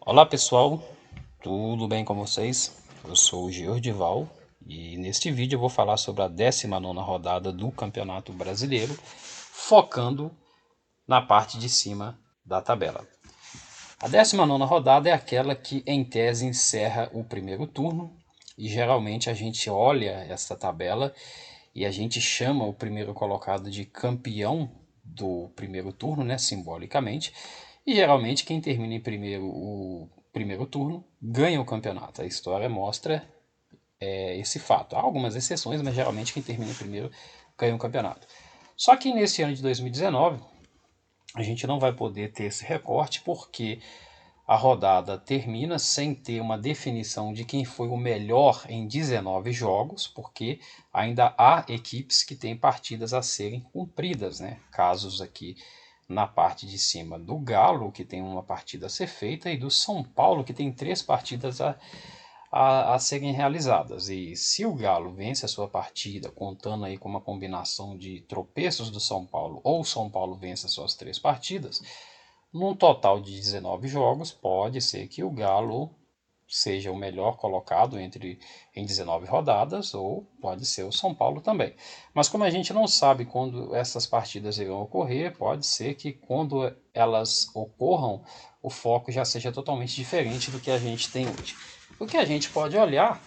Olá pessoal, tudo bem com vocês? Eu sou o Georgival e neste vídeo eu vou falar sobre a 19ª rodada do Campeonato Brasileiro, focando na parte de cima da tabela. A 19ª rodada é aquela que em tese encerra o primeiro turno e geralmente a gente olha essa tabela e a gente chama o primeiro colocado de campeão do primeiro turno, né, simbolicamente, e geralmente quem termina em primeiro o primeiro turno ganha o campeonato. A história mostra esse fato. Há algumas exceções, mas geralmente quem termina em primeiro ganha o campeonato. Só que nesse ano de 2019 a gente não vai poder ter esse recorte porque a rodada termina sem ter uma definição de quem foi o melhor em 19 jogos, porque ainda há equipes que têm partidas a serem cumpridas, né? Casos aqui na parte de cima do Galo, que tem uma partida a ser feita, e do São Paulo, que tem 3 partidas a serem realizadas. E se o Galo vence a sua partida, contando aí com uma combinação de tropeços do São Paulo, ou o São Paulo vence as suas 3 partidas, num total de 19 jogos, pode ser que o Galo seja o melhor colocado em 19 rodadas, ou pode ser o São Paulo também. Mas como a gente não sabe quando essas partidas irão ocorrer, pode ser que quando elas ocorram, o foco já seja totalmente diferente do que a gente tem hoje. O que a gente pode olhar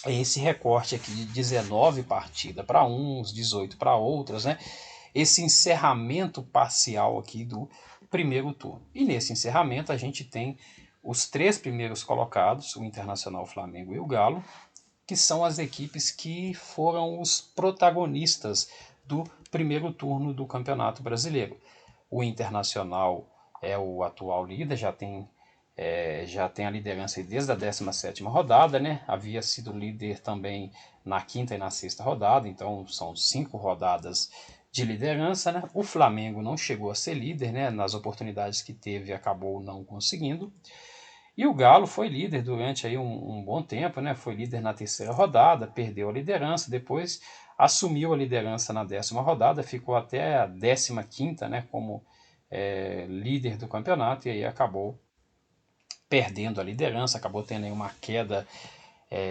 é esse recorte aqui de 19 partidas para uns, 18 para outras, né? Esse encerramento parcial aqui do primeiro turno. E nesse encerramento a gente tem os 3 primeiros colocados, o Internacional, o Flamengo e o Galo, que são as equipes que foram os protagonistas do primeiro turno do Campeonato Brasileiro. O Internacional é o atual líder, já tem a liderança desde a 17ª rodada, né? Havia sido líder também na quinta e na sexta rodada, então são 5 rodadas de liderança, né? O Flamengo não chegou a ser líder, né? Nas oportunidades que teve acabou não conseguindo. E o Galo foi líder durante aí um bom tempo, né? Foi líder na terceira rodada, perdeu a liderança, depois assumiu a liderança na 10ª rodada, ficou até a 15ª, né? Como líder do campeonato, e aí acabou perdendo a liderança, acabou tendo aí uma queda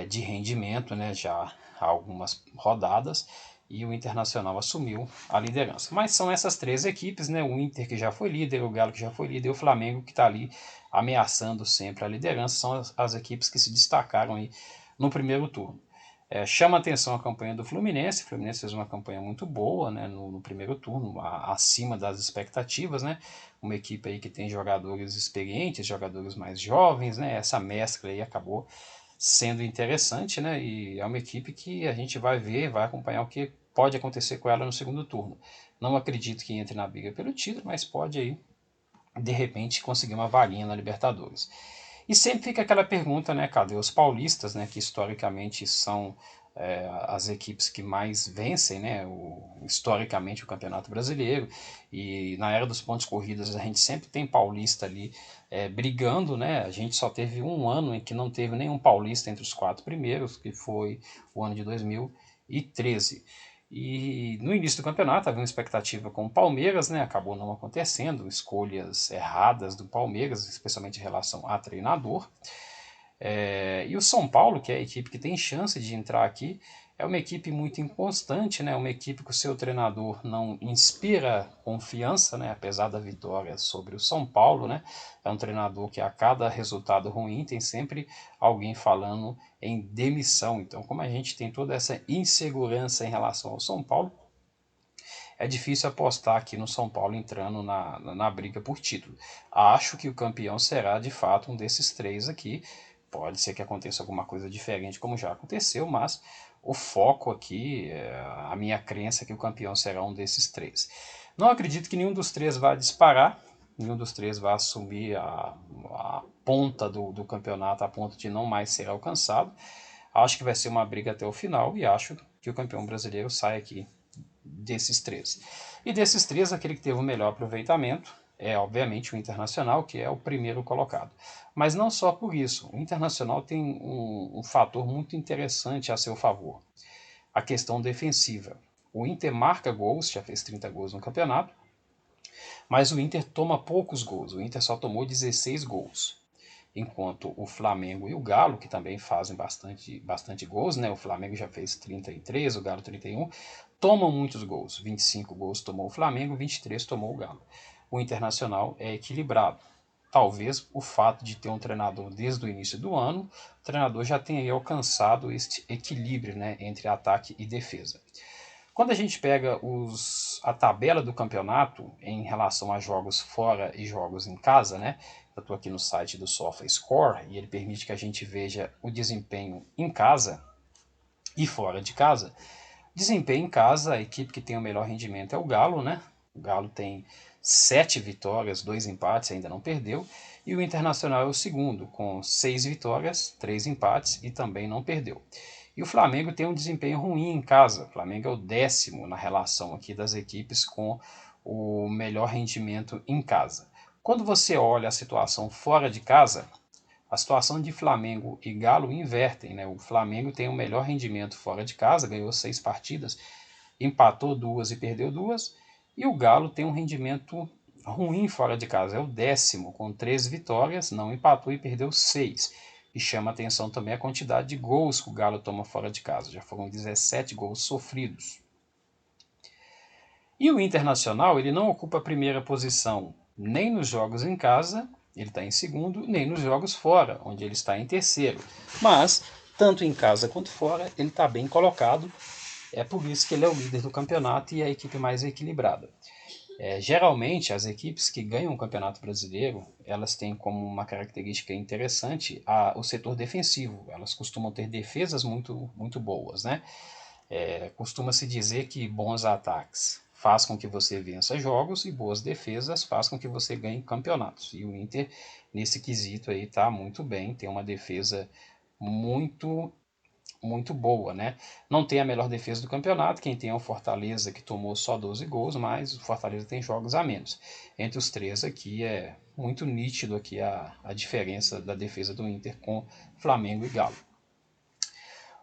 de rendimento, né? Já há algumas rodadas, e o Internacional assumiu a liderança. Mas são essas 3 equipes, né? O Inter que já foi líder, o Galo que já foi líder, e o Flamengo que está ali ameaçando sempre a liderança, são as equipes que se destacaram aí no primeiro turno. Chama atenção a campanha do Fluminense. O Fluminense fez uma campanha muito boa, né, no primeiro turno, acima das expectativas, né? Uma equipe aí que tem jogadores experientes, jogadores mais jovens, né? Essa mescla aí acabou sendo interessante, né? E é uma equipe que a gente vai ver, vai acompanhar o que pode acontecer com ela no segundo turno. Não acredito que entre na briga pelo título, mas pode aí, de repente, conseguir uma varinha na Libertadores. E sempre fica aquela pergunta, né? Cadê os paulistas, né? Que historicamente são as equipes que mais vencem, né? Historicamente o Campeonato Brasileiro. E na era dos pontos corridos a gente sempre tem paulista ali brigando, né? A gente só teve um ano em que não teve nenhum paulista entre os 4 primeiros, que foi o ano de 2013. E no início do campeonato havia uma expectativa com o Palmeiras, né? Acabou não acontecendo, escolhas erradas do Palmeiras, especialmente em relação a treinador. E o São Paulo, que é a equipe que tem chance de entrar aqui, é uma equipe muito inconstante, né? Uma equipe que o seu treinador não inspira confiança, né? Apesar da vitória sobre o São Paulo, né? É um treinador que a cada resultado ruim tem sempre alguém falando em demissão. Então, como a gente tem toda essa insegurança em relação ao São Paulo, é difícil apostar aqui no São Paulo entrando na briga por título. Acho que o campeão será de fato um desses 3 aqui. Pode ser que aconteça alguma coisa diferente, como já aconteceu, mas o foco aqui, a minha crença é que o campeão será um desses 3. Não acredito que nenhum dos 3 vá disparar, nenhum dos 3 vá assumir a ponta do campeonato a ponto de não mais ser alcançado. Acho que vai ser uma briga até o final e acho que o campeão brasileiro sai aqui desses 3. E desses 3, aquele que teve o melhor aproveitamento é, obviamente, o Internacional, que é o primeiro colocado. Mas não só por isso. O Internacional tem um fator muito interessante a seu favor. A questão defensiva. O Inter marca gols, já fez 30 gols no campeonato, mas o Inter toma poucos gols. O Inter só tomou 16 gols. enquanto o Flamengo e o Galo, que também fazem bastante gols, né? O Flamengo já fez 33, o Galo 31, tomam muitos gols. 25 gols tomou o Flamengo, 23 tomou o Galo. O Internacional é equilibrado. Talvez o fato de ter um treinador desde o início do ano, o treinador já tenha alcançado este equilíbrio, né, entre ataque e defesa. Quando a gente pega a tabela do campeonato em relação a jogos fora e jogos em casa, né? Eu estou aqui no site do SofaScore e ele permite que a gente veja o desempenho em casa e fora de casa. Desempenho em casa, a equipe que tem o melhor rendimento é o Galo, né? O Galo tem 7 vitórias, 2 empates, ainda não perdeu. E o Internacional é o segundo, com 6 vitórias, 3 empates e também não perdeu. E o Flamengo tem um desempenho ruim em casa. O Flamengo é o 10º na relação aqui das equipes com o melhor rendimento em casa. Quando você olha a situação fora de casa, a situação de Flamengo e Galo invertem, né? O Flamengo tem o melhor rendimento fora de casa, ganhou 6 partidas, empatou 2 e perdeu 2. E o Galo tem um rendimento ruim fora de casa, é o 10º, com 3 vitórias, não empatou e perdeu 6. E chama atenção também a quantidade de gols que o Galo toma fora de casa, já foram 17 gols sofridos. E o Internacional, ele não ocupa a primeira posição nem nos jogos em casa, ele está em segundo, nem nos jogos fora, onde ele está em terceiro. Mas, tanto em casa quanto fora, ele está bem colocado. É por isso que ele é o líder do campeonato e a equipe mais equilibrada. Geralmente, as equipes que ganham o Campeonato Brasileiro, elas têm como uma característica interessante o setor defensivo. Elas costumam ter defesas muito boas, né? Costuma-se dizer que bons ataques faz com que você vença jogos e boas defesas faz com que você ganhe campeonatos. E o Inter, nesse quesito aí, está muito bem, tem uma defesa muito boa, né? Não tem a melhor defesa do campeonato, quem tem é o Fortaleza, que tomou só 12 gols, mas o Fortaleza tem jogos a menos. Entre os três aqui é muito nítido aqui a diferença da defesa do Inter com Flamengo e Galo.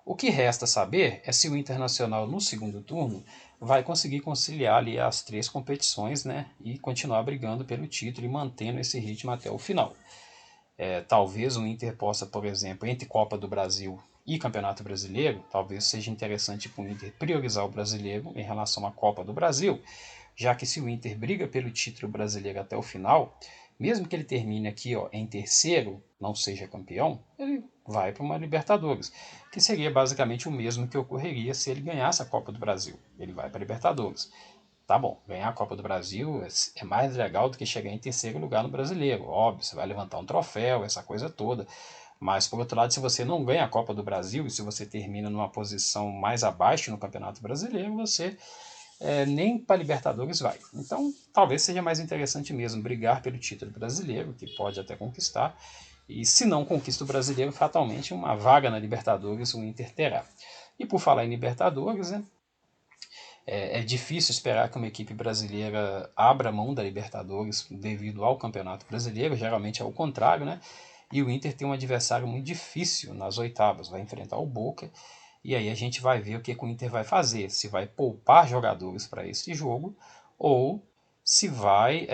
O que resta saber é se o Internacional no segundo turno vai conseguir conciliar ali as 3 competições, né, e continuar brigando pelo título e mantendo esse ritmo até o final. Talvez o Inter possa, por exemplo, entre Copa do Brasil e Campeonato Brasileiro, talvez seja interessante para o Inter priorizar o brasileiro em relação à Copa do Brasil, já que se o Inter briga pelo título brasileiro até o final, mesmo que ele termine aqui em terceiro, não seja campeão, ele vai para uma Libertadores, que seria basicamente o mesmo que ocorreria se ele ganhasse a Copa do Brasil. Ele vai para a Libertadores. Tá bom, ganhar a Copa do Brasil é mais legal do que chegar em terceiro lugar no Brasileiro. Óbvio, você vai levantar um troféu, essa coisa toda. Mas, por outro lado, se você não ganha a Copa do Brasil e se você termina numa posição mais abaixo no Campeonato Brasileiro, você nem para Libertadores vai. Então, talvez seja mais interessante mesmo brigar pelo título brasileiro, que pode até conquistar. E se não conquista o brasileiro, fatalmente uma vaga na Libertadores o Inter terá. E por falar em Libertadores, né, é difícil esperar que uma equipe brasileira abra mão da Libertadores devido ao Campeonato Brasileiro, geralmente é o contrário, né? E o Inter tem um adversário muito difícil nas oitavas, vai enfrentar o Boca, e aí a gente vai ver o que o Inter vai fazer, se vai poupar jogadores para esse jogo ou se vai,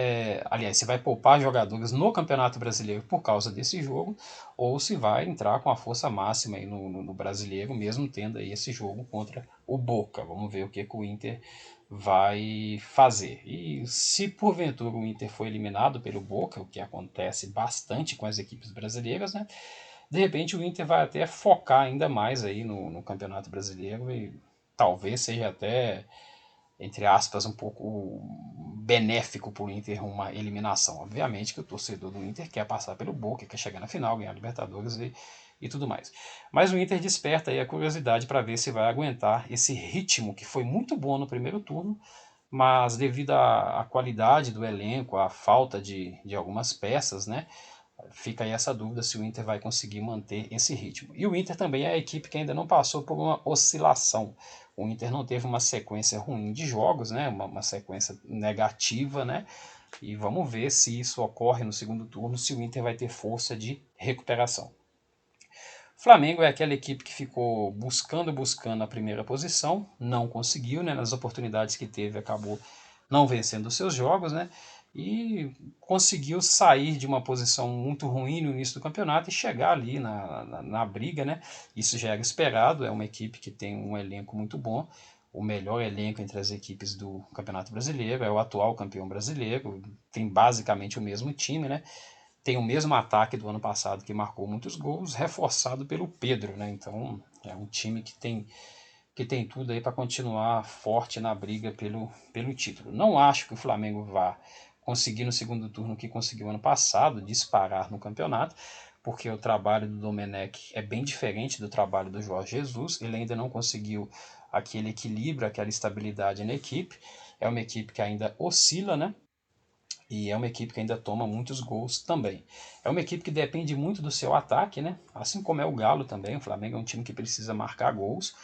aliás, se vai poupar jogadores no Campeonato Brasileiro por causa desse jogo, ou se vai entrar com a força máxima aí no Brasileiro, mesmo tendo aí esse jogo contra o Boca. Vamos ver o que o Inter vai fazer. E se porventura o Inter for eliminado pelo Boca, o que acontece bastante com as equipes brasileiras, né? De repente o Inter vai até focar ainda mais aí no Campeonato Brasileiro e talvez seja até, entre aspas, um pouco benéfico para o Inter uma eliminação. Obviamente que o torcedor do Inter quer passar pelo Boca, quer chegar na final, ganhar a Libertadores e tudo mais. Mas o Inter desperta aí a curiosidade para ver se vai aguentar esse ritmo que foi muito bom no primeiro turno, mas devido à qualidade do elenco, à falta de algumas peças, né? Fica aí essa dúvida se o Inter vai conseguir manter esse ritmo. E o Inter também é a equipe que ainda não passou por uma oscilação. O Inter não teve uma sequência ruim de jogos, né? Uma sequência negativa, né? E vamos ver se isso ocorre no segundo turno, se o Inter vai ter força de recuperação. Flamengo é aquela equipe que ficou buscando a primeira posição, não conseguiu, né? Nas oportunidades que teve, acabou não vencendo os seus jogos, né? e conseguiu sair de uma posição muito ruim no início do campeonato e chegar ali na briga, né? Isso já era esperado, é uma equipe que tem um elenco muito bom, o melhor elenco entre as equipes do Campeonato Brasileiro, é o atual campeão brasileiro, tem basicamente o mesmo time, né? Tem o mesmo ataque do ano passado que marcou muitos gols, reforçado pelo Pedro, né? Então é um time que tem tudo aí para continuar forte na briga pelo título. Não acho que o Flamengo vá conseguir no segundo turno o que conseguiu ano passado, disparar no campeonato, porque o trabalho do Domenech é bem diferente do trabalho do Jorge Jesus, ele ainda não conseguiu aquele equilíbrio, aquela estabilidade na equipe, é uma equipe que ainda oscila, né? E é uma equipe que ainda toma muitos gols também. É uma equipe que depende muito do seu ataque, né? Assim como é o Galo também. O Flamengo é um time que precisa marcar gols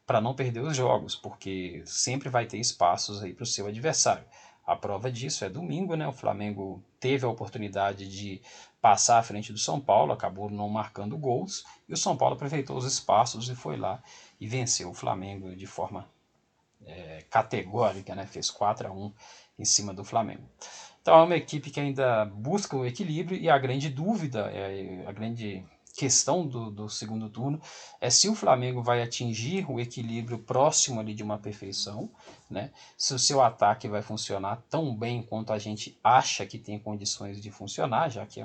para não perder os jogos, porque sempre vai ter espaços aí para o seu adversário. A prova disso é domingo, né? O Flamengo teve a oportunidade de passar à frente do São Paulo, acabou não marcando gols, e o São Paulo aproveitou os espaços e foi lá e venceu o Flamengo de forma categórica, né? Fez 4-1 em cima do Flamengo. Então é uma equipe que ainda busca o equilíbrio e a grande dúvida, a grande questão do segundo turno é se o Flamengo vai atingir o equilíbrio próximo ali de uma perfeição, né? Se o seu ataque vai funcionar tão bem quanto a gente acha que tem condições de funcionar, já que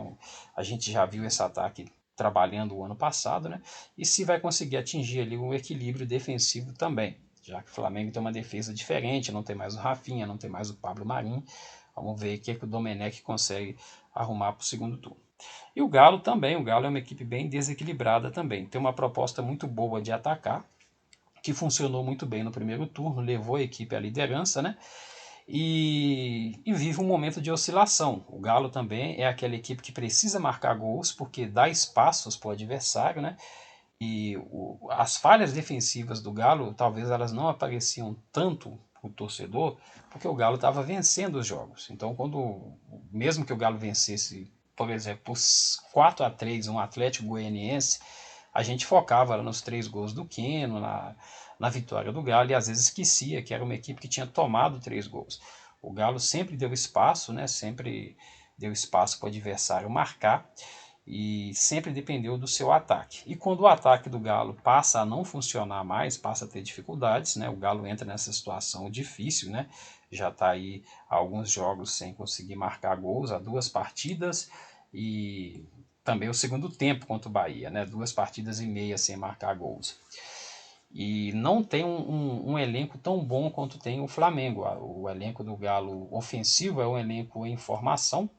a gente já viu esse ataque trabalhando o ano passado, né? E se vai conseguir atingir ali um equilíbrio defensivo também, já que o Flamengo tem uma defesa diferente, não tem mais o Rafinha, não tem mais o Pablo Marinho. Vamos ver o que o Domenech consegue arrumar para o segundo turno. E o Galo também, o Galo é uma equipe bem desequilibrada também. Tem uma proposta muito boa de atacar, que funcionou muito bem no primeiro turno, levou a equipe à liderança, né? E vive um momento de oscilação. O Galo também é aquela equipe que precisa marcar gols, porque dá espaços para o adversário, né? E as falhas defensivas do Galo, talvez elas não apareciam tanto para o torcedor, porque o Galo estava vencendo os jogos. Então, mesmo que o Galo vencesse, por exemplo, por 4-3 um Atlético Goianiense, a gente focava nos 3 gols do Queno, na vitória do Galo, e às vezes esquecia que era uma equipe que tinha tomado 3 gols. O Galo sempre deu espaço, né? Sempre deu espaço para o adversário marcar, e sempre dependeu do seu ataque. E quando o ataque do Galo passa a não funcionar mais, passa a ter dificuldades, né? O Galo entra nessa situação difícil, né? Já está aí há alguns jogos sem conseguir marcar gols, há 2 partidas, e também o segundo tempo contra o Bahia, né? 2 partidas e meia sem marcar gols. E não tem um elenco tão bom quanto tem o Flamengo. O elenco do Galo ofensivo é um elenco em formação.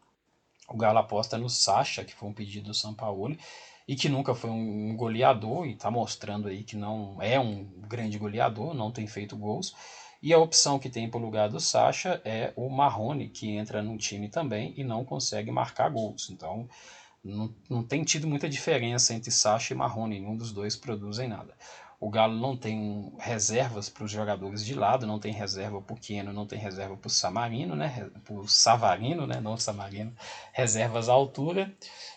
O Galo aposta no Sacha, que foi um pedido do Sampaoli, e que nunca foi um goleador, e está mostrando aí que não é um grande goleador, não tem feito gols. E a opção que tem para o lugar do Sacha é o Marrone, que entra no time também e não consegue marcar gols. Então não tem tido muita diferença entre Sacha e Marrone, nenhum dos dois produzem nada. O Galo não tem reservas para os jogadores de lado, não tem reserva para o Queno, não tem reserva para o Samarino, né? Para o Savarino, né? Não o Samarino, reservas à altura.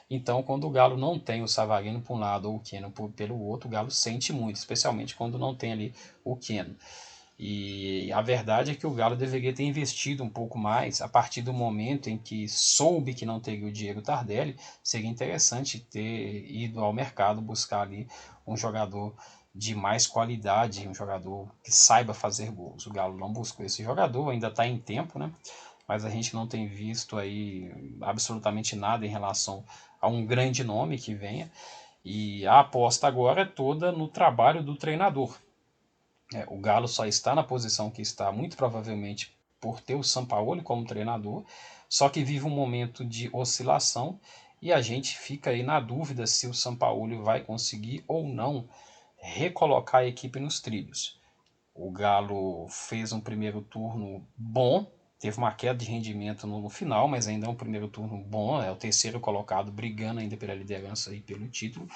Então, quando o Galo não tem o Savarino por um lado ou o Queno pelo outro, o Galo sente muito, especialmente quando não tem ali o Queno. E a verdade é que o Galo deveria ter investido um pouco mais a partir do momento em que soube que não teria o Diego Tardelli. Seria interessante ter ido ao mercado buscar ali um jogador de mais qualidade, um jogador que saiba fazer gols. O Galo não buscou esse jogador, ainda está em tempo, né? Mas a gente não tem visto aí absolutamente nada em relação a um grande nome que venha. E a aposta agora é toda no trabalho do treinador. O Galo só está na posição que está, muito provavelmente por ter o Sampaoli como treinador, só que vive um momento de oscilação e a gente fica aí na dúvida se o Sampaoli vai conseguir ou não recolocar a equipe nos trilhos. O Galo fez um primeiro turno bom, teve uma queda de rendimento no final, mas ainda é um primeiro turno bom, é o terceiro colocado brigando ainda pela liderança e pelo título.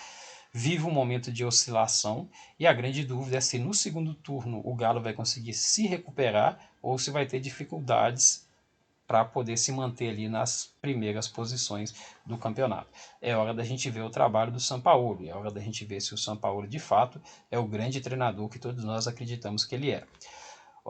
Vive um momento de oscilação e a grande dúvida é se no segundo turno o Galo vai conseguir se recuperar ou se vai ter dificuldades para poder se manter ali nas primeiras posições do campeonato. É hora da gente ver o trabalho do Sampaoli, é hora da gente ver se o Sampaoli de fato é o grande treinador que todos nós acreditamos que ele é.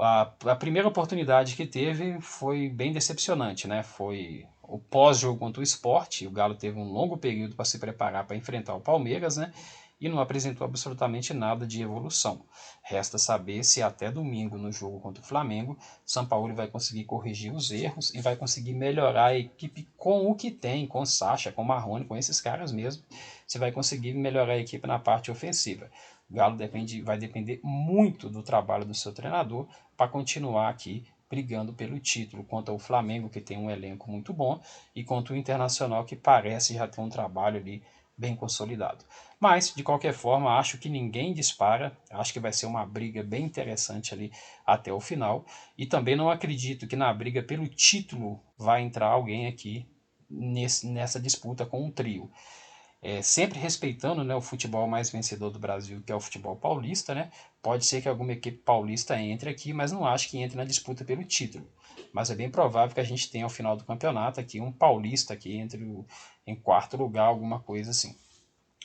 A primeira oportunidade que teve foi bem decepcionante, né? Foi o pós-jogo contra o Sport. O Galo teve um longo período para se preparar para enfrentar o Palmeiras, né? E não apresentou absolutamente nada de evolução. Resta saber se até domingo, no jogo contra o Flamengo, São Paulo vai conseguir corrigir os erros e vai conseguir melhorar a equipe com o que tem, com o Sacha, com o Marrone, com esses caras mesmo. Você vai conseguir melhorar a equipe na parte ofensiva. O Galo vai depender muito do trabalho do seu treinador para continuar aqui brigando pelo título contra o Flamengo, que tem um elenco muito bom, e contra o Internacional, que parece já ter um trabalho ali bem consolidado. Mas, de qualquer forma, acho que ninguém dispara, acho que vai ser uma briga bem interessante ali até o final, e também não acredito que na briga pelo título vai entrar alguém aqui nessa disputa com o trio. Sempre respeitando, né, o futebol mais vencedor do Brasil, que é o futebol paulista, né? Pode ser que alguma equipe paulista entre aqui, mas não acho que entre na disputa pelo título. Mas é bem provável que a gente tenha ao final do campeonato aqui um paulista aqui em quarto lugar, alguma coisa assim.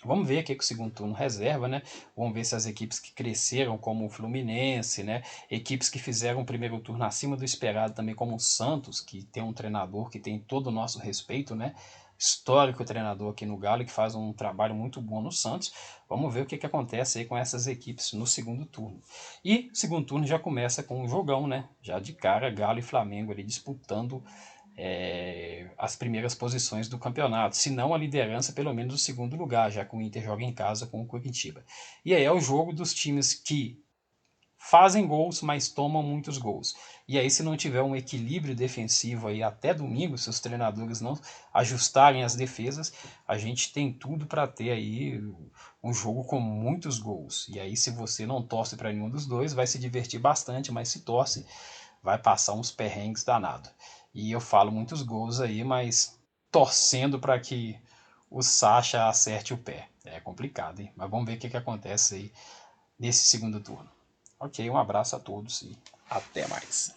Vamos ver o que o segundo turno reserva, né? Vamos ver se as equipes que cresceram, como o Fluminense, né? Equipes que fizeram o primeiro turno acima do esperado também, como o Santos, que tem um treinador que tem todo o nosso respeito, né? Histórico treinador aqui no Galo, que faz um trabalho muito bom no Santos. Vamos ver o que acontece aí com essas equipes no segundo turno. E o segundo turno já começa com um jogão, né? Já de cara, Galo e Flamengo ali disputando as primeiras posições do campeonato, se não a liderança, pelo menos o segundo lugar, já que o Inter joga em casa com o Curitiba. E aí é o jogo dos times que fazem gols, mas tomam muitos gols. E aí, se não tiver um equilíbrio defensivo aí até domingo, se os treinadores não ajustarem as defesas, a gente tem tudo para ter aí um jogo com muitos gols. E aí, se você não torce para nenhum dos dois, vai se divertir bastante, mas se torce, vai passar uns perrengues danados. E eu falo muitos gols aí, mas torcendo para que o Sacha acerte o pé. É complicado, hein? Mas vamos ver o que acontece aí nesse segundo turno. Ok, um abraço a todos e até mais.